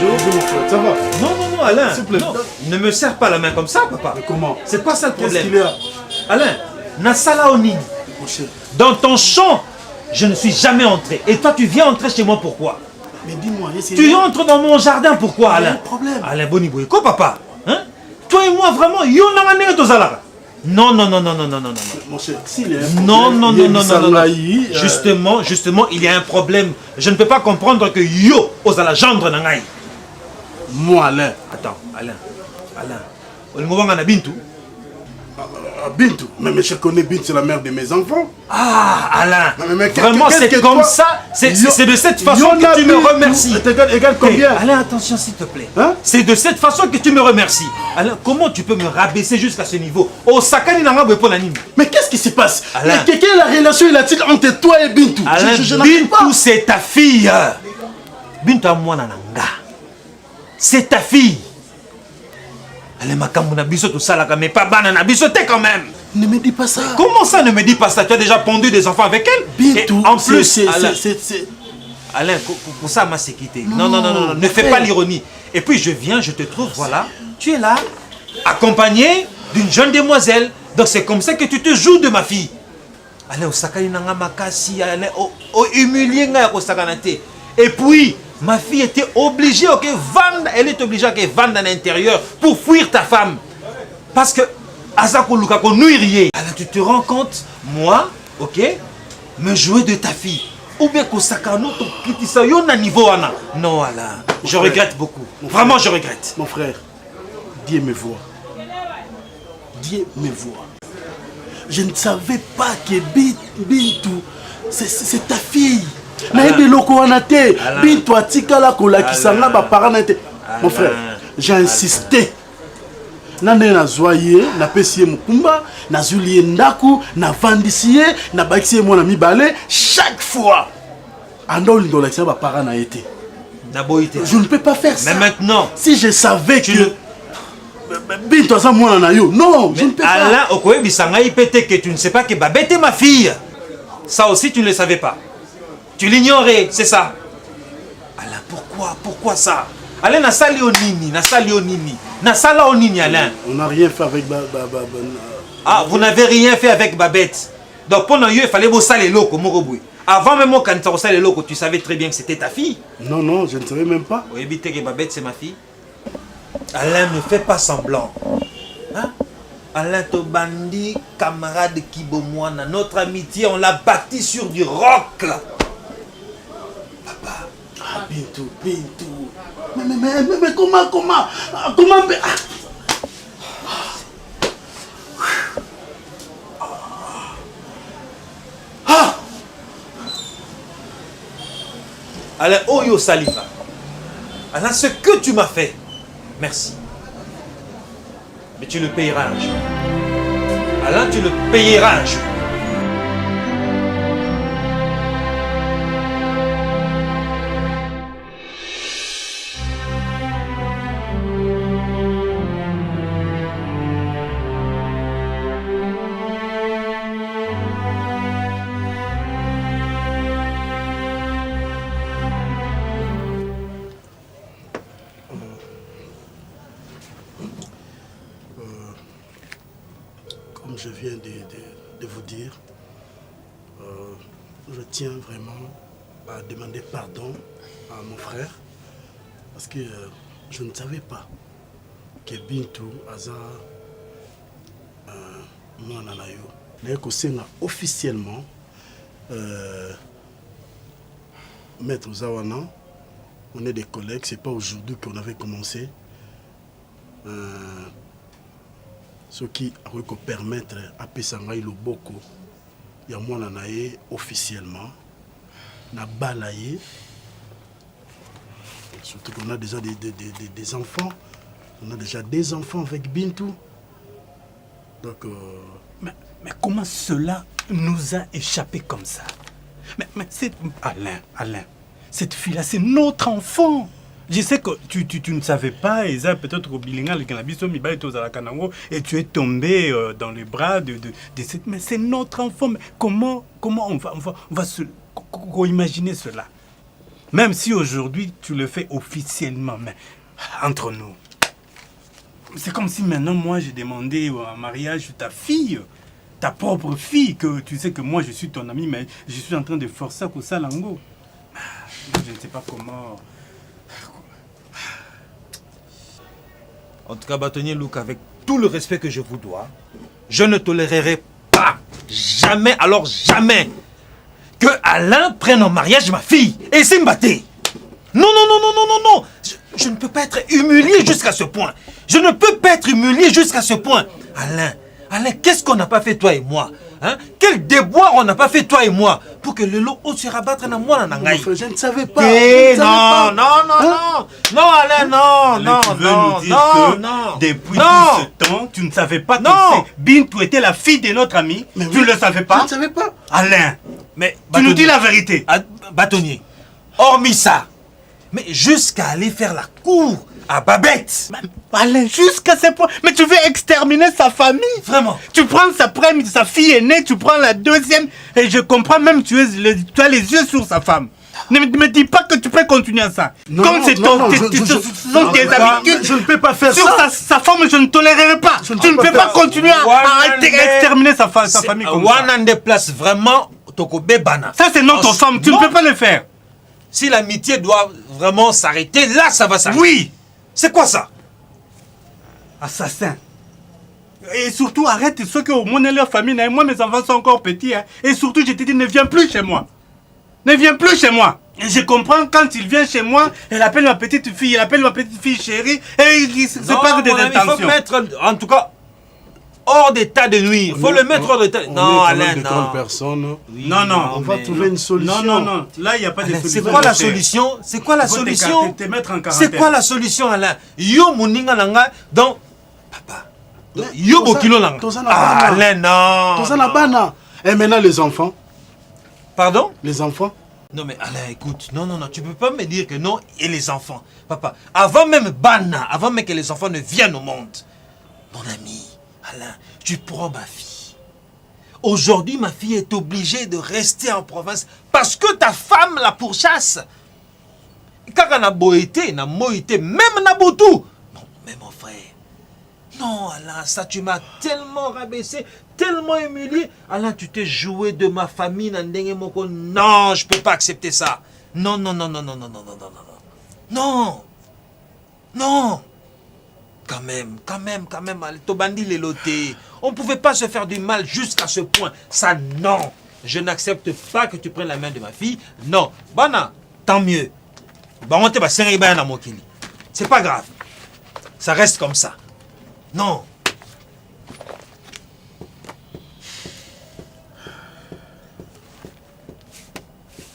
Bonjour mon frère, ça va?
Non, non, non, Alain.
S'il vous plaît.
Non, ne me serre pas la main comme ça, papa.
Mais comment?
C'est quoi ça le problème?
Qu'est-ce qu'il y a?
Alain, Nassala Oni,
Mon cher.
dans ton champ, je ne suis jamais entré. Et toi, tu viens entrer chez moi, pourquoi?
Mais dis-moi,
Tu entres dans mon jardin, pourquoi,
Il y a
Alain?
un problème.
Alain Boniboy, quoi, papa? Hein? Toi et moi, vraiment, non, non, non, non, non, non, non, non.
Mon cher, s'il y a un problème,
Non, non, non, non, non, non, non.
Justement.
Justement, il y a un problème. Je ne peux pas comprendre que yo, osala gendre nangai.
Moi, Alain.
Attends, Alain. Olingo na Bintou.
Bintou. Mais je connais Bintou, c'est la mère de mes enfants.
Ah, Alain.
Mais
Vraiment,
qu'est-ce
c'est
que
comme
toi-
ça. C'est de cette
Yo
façon que tu me
Bintou,
remercies.
Égale combien?
Alain, attention, s'il te plaît.
Hein?
C'est de cette façon que tu me remercies. Alain, comment tu peux me rabaisser jusqu'à ce niveau? Osakani nanga pour l'anime.
Mais qu'est-ce qui se passe?
Alain.
Quelle est la relation entre toi et Bintou?
Alain,
Je n'arrive pas.
Bintou, c'est ta fille. Bintou à moi nanga. C'est ta fille. Allez, makambo na biso tout ça là, mais pas banana biso t'es quand même.
Ne me dis pas ça.
Comment ça ne me dis pas ça? Tu as déjà pondu des enfants avec elle?
Bintou,
Et en plus, Alain,
c'est...
Alain, pour ça, ma sécurité. Non, non, non, non, ne fais pas l'ironie. Et puis je viens, je te trouve, voilà. Tu es là, accompagné d'une jeune demoiselle. Donc c'est comme ça que tu te joues de ma fille. Alain, au sakani nanga makasi, Alain, au humilié nga au sakanate. Et puis, ma fille était obligée, ok, vendre, elle est obligée, ok, vendre à l'intérieur pour fuir ta femme. Parce que, Azako Lukako nuirier. Alors tu te rends compte, moi, ok, me jouer de ta fille. Ou bien qu'au sakano, ton kitisa, yon na niveau ana. Non, Alain, je regrette beaucoup. Vraiment, je regrette.
Mon frère, Dieu me voit. Dieu me voit. Je ne savais pas que Bintou, c'est ta fille. Mais de lokoanate, Bintou atikala kolakisanga ba parana te. Mon frère, j'ai insisté. Nande na zoye, na pesiye mukumba, na zuliye ndaku, na vandisiye, na bakiye mwana mibale, chaque fois. Ando lindo lakisa ba parana été. Je ne peux pas faire ça.
Mais maintenant,
si je savais que Bintou aza mwana na yo, non, je ne peux pas.
Alain, okoye bisangai pété que tu ne sais pas que Babette est ma fille. Ça aussi, tu ne le savais pas. Tu l'ignorais, c'est ça. Alain, pourquoi ça? Alain, Nassali Onini, Alain.
On n'a rien fait avec
Ah, vous n'avez rien fait avec Babette. Donc, pendant il fallait vous saler loco, Moroboui. Avant même quand tu as les locaux, tu savais très bien que c'était ta fille.
Non, non, je ne savais même pas.
Vous évitez que Babette, c'est ma fille. Alain, ne fais pas semblant. Hein? Alain Tobandi, camarade Kibomouana, notre amitié, on l'a bâti sur du roc.
Papa, Bintou. Mais comment
Alain, Oyo Saliba. Alain, ce que tu m'as fait, merci. Mais tu le payeras un jour. Alain, tu le payeras un jour.
comme je viens de vous dire, je tiens vraiment à demander pardon à mon frère parce que je ne savais pas que Bintou Aza moi nanayo. Mais que c'est officiellement Maître Zawana, on est des collègues, c'est pas aujourd'hui qu'on avait commencé. Ce qui a pu permettre à Pessangaï le Boko, il y a moi nanaye officiellement, na balaye. Surtout qu'on a déjà des enfants. On a déjà des enfants avec Bintou. Donc.
Mais comment cela nous a échappé comme ça? Mais c'est. Alain, cette fille-là, c'est notre enfant. Je sais que tu ne savais pas, et ça peut-être au bilingual, et tu es tombé dans les bras de cette. Mais c'est notre enfant. Mais comment on va se imaginer cela? Même si aujourd'hui tu le fais officiellement, mais entre nous. C'est comme si maintenant moi j'ai demandé en mariage ta fille, ta propre fille, que tu sais que moi je suis ton ami, mais je suis en train de forcer pour ça lango. Je ne sais pas comment.
En tout cas, bâtonnier Luc, avec tout le respect que je vous dois, je ne tolérerai pas, jamais, alors jamais, que Alain prenne en mariage ma fille et s'imbatter. Non. Je ne peux pas être humilié jusqu'à ce point. Je ne peux pas être humilié jusqu'à ce point. Alain, qu'est-ce qu'on n'a pas fait toi et moi, hein? Quel déboire on n'a pas fait toi et moi pour que le lot se rabattre dans moi dans Nangaï.
Je ne savais pas.
Non, Alain, non.
Tu veux nous dire que depuis tout ce temps, tu ne savais pas que Bintou était la fille de notre ami? Tu ne le savais pas?
Je ne savais pas.
Alain,
mais
tu nous dis la vérité.
Bâtonnier, hormis ça, mais jusqu'à aller faire la cour à Babette.
Alain, jusqu'à ce point. Mais tu veux exterminer sa famille?
Vraiment?
Tu prends sa fille aînée, tu prends la deuxième, et je comprends même tu as les yeux sur sa femme. Ne me dis pas que tu peux continuer à ça.
Non,
comme c'est tes habitudes.
Je ne peux pas faire
sur
ça.
Sa femme, je ne tolérerai pas. Tu ne peux pas continuer à exterminer sa famille comme ça.
One déplace vraiment Tokobe Bana.
Ça, c'est notre femme. Tu ne peux pas le faire.
Si l'amitié doit vraiment s'arrêter, là, ça va s'arrêter.
Oui.
C'est quoi ça?
Assassin. Et surtout, arrête ceux qui ont monnaie leur famille. Moi, mes enfants sont encore petits. Hein. Et surtout, je te dis, ne viens plus chez moi. Ne viens plus chez moi. Et je comprends quand il vient chez moi, elle appelle ma petite fille, chérie, et il se parle des intentions.
Il faut mettre, en tout cas, hors d'état de nuire. Il faut le mettre hors d'état. Non, Alain, non.
Personne.
Oui,
non.
On va trouver une solution.
Non. Là, il n'y a pas de solution.
C'est quoi la solution? C'est quoi la solution? C'est quoi la solution, Alain? Yo moninga nanga donc papa. Yo bokilo nanga. Alain, non.
Tozana bana. Et maintenant les enfants.
Pardon?
Les enfants.
Non mais Alain, écoute, non, tu peux pas me dire que non et les enfants. Papa, avant même Bana, avant même que les enfants ne viennent au monde, mon ami, Alain, tu prends ma fille. Aujourd'hui, ma fille est obligée de rester en province parce que ta femme la pourchasse. Car na boité, na moïté, même na botou. Non, mais mon frère. Non, Alain, ça tu m'as tellement rabaissé, tellement humilié. Alain, tu t'es joué de ma famille. Non, je peux pas accepter ça. Non. Quand même, Tobandi les lotés. On pouvait pas se faire du mal jusqu'à ce point. Ça, non. Je n'accepte pas que tu prennes la main de ma fille. Non. Bana, tant mieux. C'est pas grave. Ça reste comme ça. Non.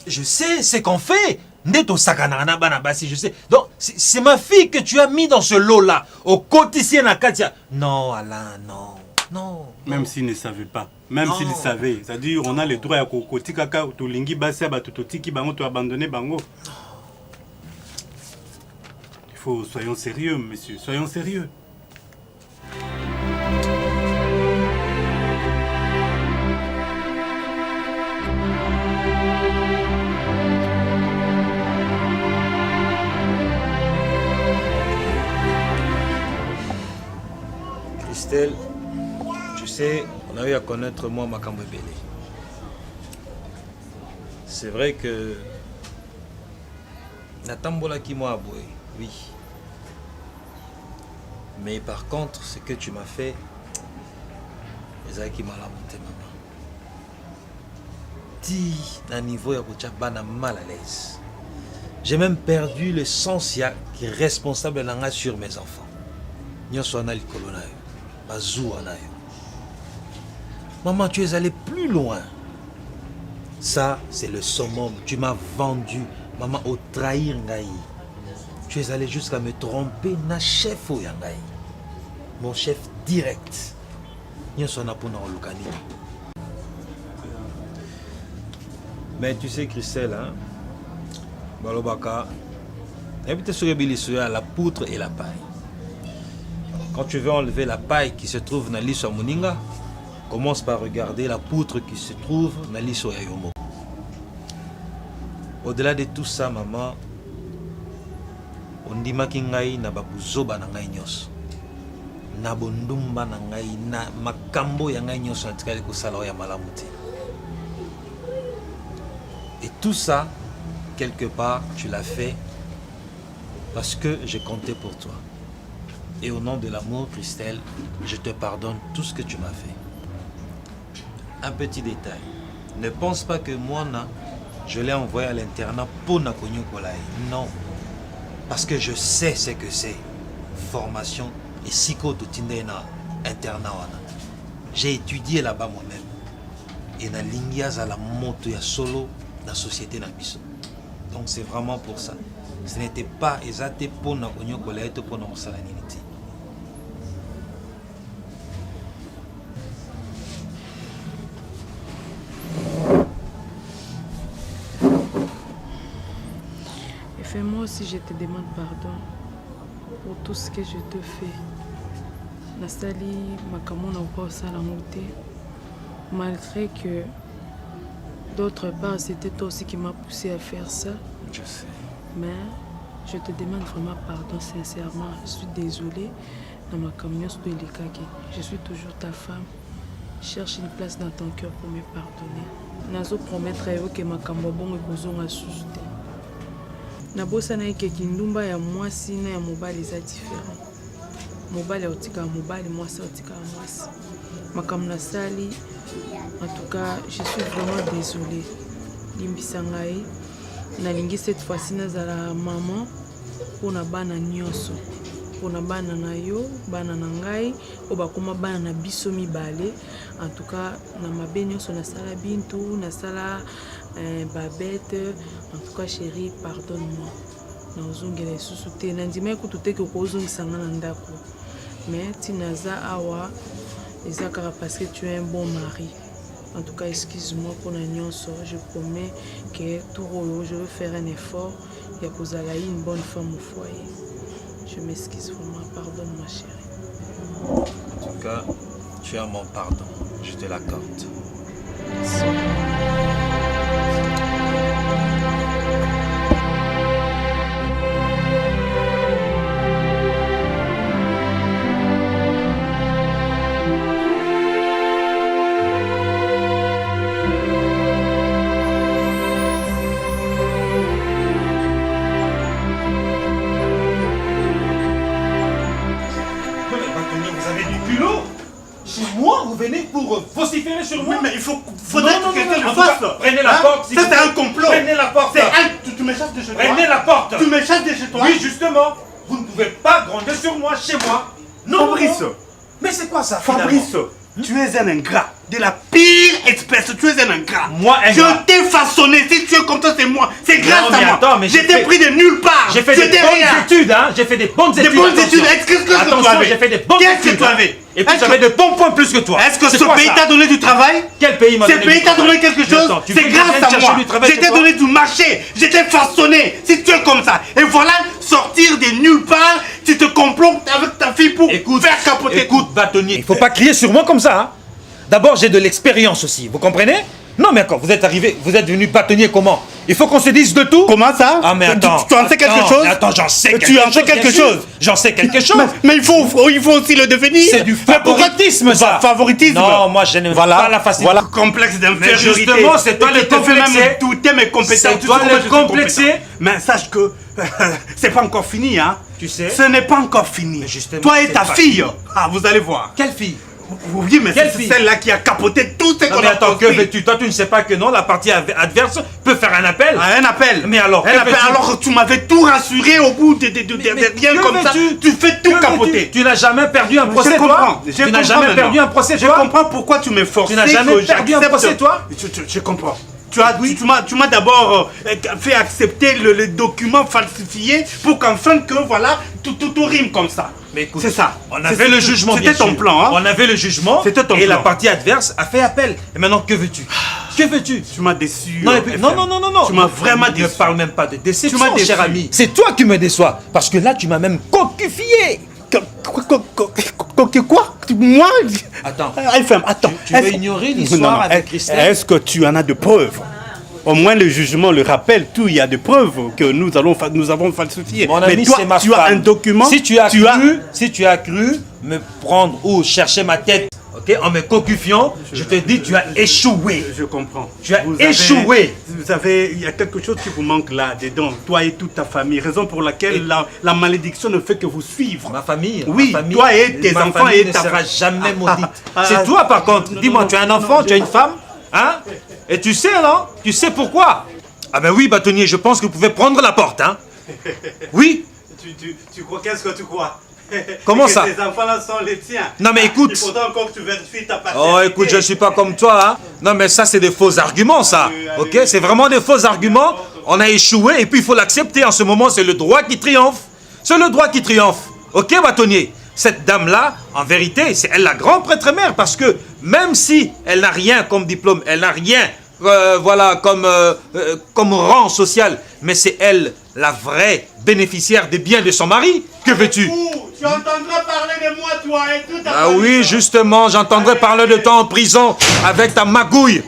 Je sais ce qu'on fait. Je sais. Donc, c'est ma fille que tu as mis dans ce lot-là. Au quotidien à Katia. Non, Alain, non.
Même s'il ne savait pas. Même s'il savait. C'est-à-dire, on a le droit à Kokoti Kaka, Tolingi Bassia, Batutoti, Bango, tu abandonner Bango. Soyons sérieux, monsieur. Soyons sérieux.
Christelle, tu sais, On a eu à connaître moi Makambo Belé. C'est vrai que Natambola qui m'a aboué, oui. Mais par contre, ce que tu m'as fait, c'est qui m'a monté maman. Dis à niveau ya bana mal à l'aise. J'ai même perdu le sens qui est responsable sur mes enfants. Nyoso na likolo na yo, bazou na yo. Maman, tu es allé plus loin. Ça, c'est le summum. Tu m'as vendu. Maman, au trahir Ngaï. Tu es allé jusqu'à me tromper na chef au Yangaï. Mon chef direct. Mais tu sais, Christelle, hein? Balobaka, la poutre et la paille. Quand tu veux enlever la paille qui se trouve dans l'île Moninga, commence par regarder la poutre qui se trouve dans l'île Yayomo. Au-delà de tout ça, maman, on dit que na babuzoba na ngai nyos. Na bondumba na ngai na makambo ya ngai nyos antikali kusala ya malamuti. Et tout ça, quelque part, tu l'as fait parce que j'ai compté pour toi. Et au nom de l'amour, Christelle, je te pardonne tout ce que tu m'as fait. Un petit détail. Ne pense pas que moi, je l'ai envoyé à l'internat pour Nakonyo Kolai. Non. Parce que je sais ce que c'est. Formation et psychototindena internat. J'ai étudié là-bas moi-même. Et na lingiaz à la moto ya solo dans la société Nabiso. Donc c'est vraiment pour ça. Ce n'était pas exact pour Nakonyo Kolai pour notre salanité.
Moi aussi, je te demande pardon pour tout ce que je te fais. Nastali, Makamona ou pas ça la montée. Malgré que d'autre part, c'était toi aussi qui m'a poussé à faire ça.
Je sais.
Mais je te demande vraiment pardon sincèrement. Je suis désolée. Dans ma camion, je suis toujours ta femme. Cherche une place dans ton cœur pour me pardonner. Nazo promettre que ma camobon est besoin de soutenir. Nabosa na ikeki ndumba ya mwasi na ya mobali eza différent. Mobali otika mobali, mwasi otika mwasi. Makam na sali, en tout cas, je suis vraiment désolée. Limbisa ngai, nalingi cette fois-ci nazala maman pour na bana nyonso. Pour na bana na yo, bana na ngai, obakoma bana na biso mibale. En tout cas, na mabe nyonso na sala bintu, na sala Babette, en tout cas chérie, pardonne-moi. Naozongela isusu te nandima ekutu ke kozongisa ngana ndako. Mais tinaza awa ezaka parce que tu es un bon mari. En tout cas, excuse-moi pour la nyonso. Je promets que tout je vais faire un effort et kozala une bonne femme au foyer. Je m'excuse vraiment, pardonne-moi chérie.
En tout cas, tu as mon pardon. Je te l'accorde.
Merci.
Vous venez pour vociférer sur moi.
Oui, mais il faudrait que quelqu'un le fasse.
Prenez la porte.
Ça, c'est un complot.
Prenez la porte.
Tu me chasses de chez toi.
Prenez la porte.
Tu me chasses de chez toi.
Oui, justement. Vous ne pouvez pas gronder sur moi, chez moi. Non,
Fabrice.
non. Mais c'est quoi ça,
Fabrice, tu es un ingrat. De la pire espèce, tu es un ingrat.
Moi, ingrat.
Je t'ai façonné. Si tu es comme ça, c'est moi. C'est grâce à moi.
Attends, mais
j'étais pris de nulle part.
J'ai fait des bonnes études, hein. J'ai fait des bonnes études.
Des bonnes études. Qu'est-ce que tu avais?
J'ai fait des bonnes études.
Qu'est-ce que tu avais?
Et puis j'avais de bons points plus que toi.
Est-ce que ce pays t'a donné du travail?
Quel pays m'a donné?
Ce pays t'a donné quelque chose? C'est grâce à moi. Je t'ai donné du marché. Je t'ai façonné. Si tu es comme ça. Et voilà, sortir de nulle part, tu te complotes avec ta fille pour faire capoter.
Écoute, bâtonnier, il ne faut pas crier sur moi comme ça. Hein. D'abord, j'ai de l'expérience aussi. Vous comprenez? Non, mais quand vous êtes arrivé, vous êtes venu bâtonnier comment? Il faut qu'on se dise de tout.
Comment ça?
Ah, mais attends.
Tu en sais quelque chose?
Attends, j'en sais quelque chose.
Tu en sais quelque chose?
J'en sais quelque chose.
Mais il faut aussi le devenir.
C'est du favoritisme, ça.
Favoritisme.
Non, moi, je n'aime pas la facilité.
Voilà, complexe d'infériorité.
Mais justement, c'est toi le complexé.
Même douter mes compétences.
C'est toi le complexé.
Mais sache que c'est pas encore fini, hein.
Tu sais.
Ce n'est pas encore fini.
Justement,
toi et ta fille. Ah, vous allez voir.
Quelle fille?
Oui, mais c'est celle-là qui a capoté tout ce qu'on a
attends, que veux-tu? Toi, tu ne sais pas que non, la partie adverse peut faire un appel.
Ah, un appel.
Mais alors,
alors tu m'avais tout rassuré au bout de rien comme ça. Tu fais tout capoter.
Tu n'as jamais perdu un procès, toi? Tu n'as jamais perdu un procès, toi?
Je comprends pourquoi tu me forces.
Tu n'as jamais perdu un procès, toi?
Je comprends. Tu m'as d'abord fait accepter le document falsifié pour qu'enfin que voilà tout rime comme ça.
Mais écoute,
c'est ça.
On avait le jugement.
C'était ton plan. Hein?
On avait le jugement.
C'était ton plan.
Et la partie adverse a fait appel. Et maintenant, que veux-tu? Que veux-tu?
Tu m'as déçu.
Non, non.
Tu m'as vraiment déçu.
Ne parle même pas de déception,
Tu m'as déçu,
cher ami. C'est toi qui me déçois. Parce que là, tu m'as même coquifié.
Quoi? Moi?
Attends.
Attends.
Tu veux ignorer l'histoire avec Christelle?
Est-ce que tu en as de preuves? Au moins le jugement le rappelle, tout, il y a des preuves que nous avons falsifiées.
Mon ami,
mais toi,
c'est ma
tu
femme.
as un document.
Si tu as cru me prendre ou chercher ma tête, ok, en me coquifiant, je te dis, tu as échoué.
Je comprends.
Tu as échoué.
Vous savez, il y a quelque chose qui vous manque là-dedans, toi et toute ta famille. Raison pour laquelle la malédiction ne fait que vous suivre.
Ma famille.
Oui,
ma famille,
toi et tes enfants et ta
famille ne sera jamais maudite. C'est toi, par contre. Dis-moi, tu as un enfant, tu as une femme, hein? Et tu sais, non? Tu sais pourquoi? Ah ben oui, bâtonnier, je pense que vous pouvez prendre la porte, hein? Oui?
Tu crois, qu'est-ce que tu crois?
Comment ça?
Ces enfants-là sont les tiens.
Non mais écoute.
Il faudra encore que tu vérifies ta paternité.
Oh écoute, je ne suis pas comme toi, hein? Non mais ça c'est des faux arguments, ça. Ok? C'est vraiment des faux arguments. On a échoué et puis il faut l'accepter. En ce moment, c'est le droit qui triomphe. C'est le droit qui triomphe. Ok, bâtonnier? Cette dame-là, en vérité, c'est elle la grande prêtre-mère, parce que même si elle n'a rien comme diplôme, elle n'a rien, voilà, comme rang social, mais c'est elle la vraie bénéficiaire des biens de son mari. Que veux-tu?
Tu entendras parler de moi, toi, et tout ta
Ah oui, justement, j'entendrai parler de toi en prison avec ta magouille.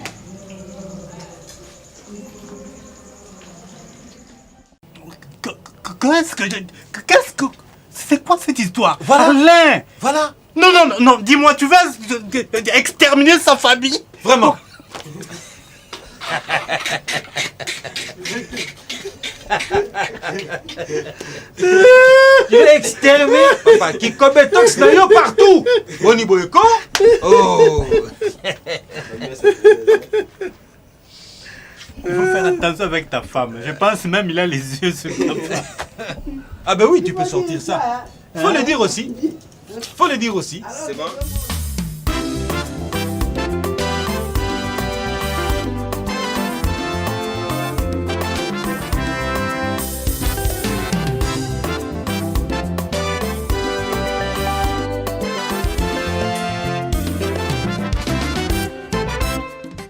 Qu'est-ce que... C'est quoi cette histoire?
Voilà.
Alain!
Voilà.
Non, dis-moi, tu vas exterminer sa famille?
Vraiment. Tu vas exterminer? Papa, qui commet tox d'ailleurs partout. Au niveau éco. Oh.
Il faut faire attention avec ta femme. Je pense même il a les yeux sur ta femme.
Ah ben oui, tu peux sortir ça. Faut le dire aussi. Faut le dire aussi. C'est bon.